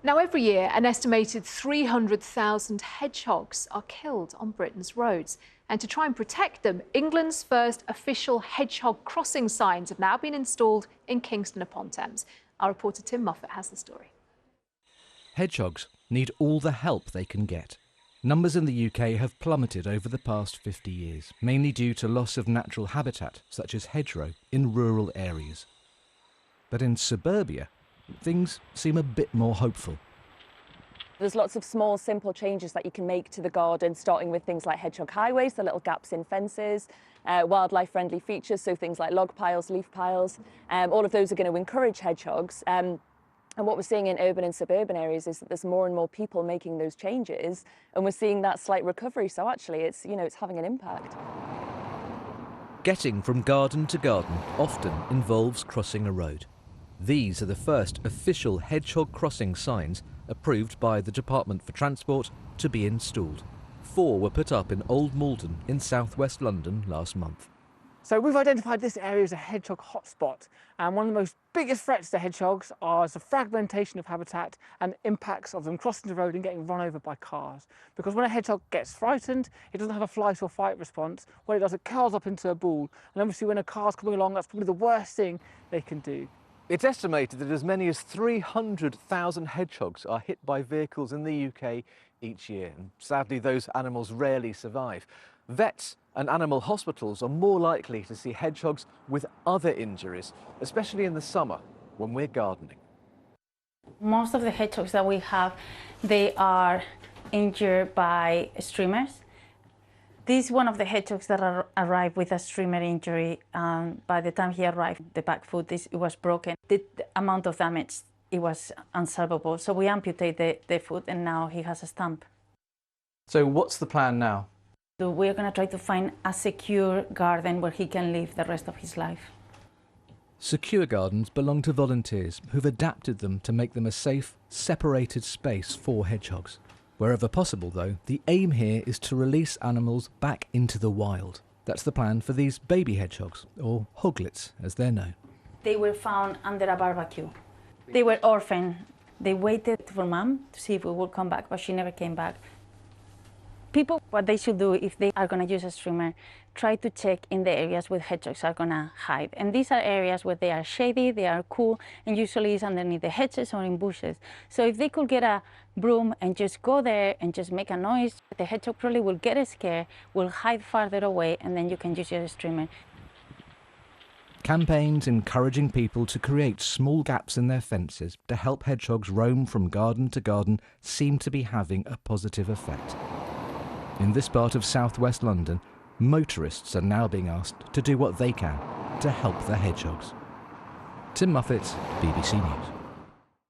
Now, every year, an estimated 300,000 hedgehogs are killed on Britain's roads. And to try and protect them, England's first official hedgehog crossing signs have now been installed in Kingston upon Thames. Our reporter Tim Moffat has the story. Hedgehogs need all the help they can get. Numbers in the UK have plummeted over the past 50 years, mainly due to loss of natural habitat, such as hedgerow, in rural areas. But in suburbia, things seem a bit more hopeful. There's lots of small, simple changes that you can make to the garden, starting with things like hedgehog highways, the little gaps in fences, wildlife-friendly features, so things like log piles, leaf piles. All of those are going to encourage hedgehogs. And what we're seeing in urban and suburban areas is that there's more and more people making those changes, and we're seeing that slight recovery. So actually, it's having an impact. Getting from garden to garden often involves crossing a road. These are the first official hedgehog crossing signs approved by the Department for Transport to be installed. 4 were put up in Old Malden in southwest London last month. So we've identified this area as a hedgehog hotspot, and one of the most biggest threats to hedgehogs are the fragmentation of habitat and impacts of them crossing the road and getting run over by cars. Because when a hedgehog gets frightened, it doesn't have a flight or fight response. What it does, it curls up into a ball, and obviously when a car's coming along, that's probably the worst thing they can do. It's estimated that as many as 300,000 hedgehogs are hit by vehicles in the UK each year, and sadly those animals rarely survive. Vets and animal hospitals are more likely to see hedgehogs with other injuries, especially in the summer when we're gardening. Most of the hedgehogs that we have, they are injured by streamers. This is one of the hedgehogs that arrived with a streamer injury. By the time he arrived, the back foot it was broken. The amount of damage, it was unsolvable. So we amputated the foot, and now he has a stump. So what's the plan now? So we're going to try to find a secure garden where he can live the rest of his life. Secure gardens belong to volunteers who've adapted them to make them a safe, separated space for hedgehogs. Wherever possible, though, the aim here is to release animals back into the wild. That's the plan for these baby hedgehogs, or hoglets as they're known. They were found under a barbecue. They were orphaned. They waited for Mum to see if we would come back, but she never came back. People, what they should do if they are going to use a streamer, try to check in the areas where hedgehogs are going to hide. And these are areas where they are shady, they are cool, and usually it's underneath the hedges or in bushes. So if they could get a broom and just go there and just make a noise, the hedgehog probably will get scared, will hide farther away, and then you can use your streamer. Campaigns encouraging people to create small gaps in their fences to help hedgehogs roam from garden to garden seem to be having a positive effect. In this part of southwest London, motorists are now being asked to do what they can to help the hedgehogs. Tim Moffat, BBC News.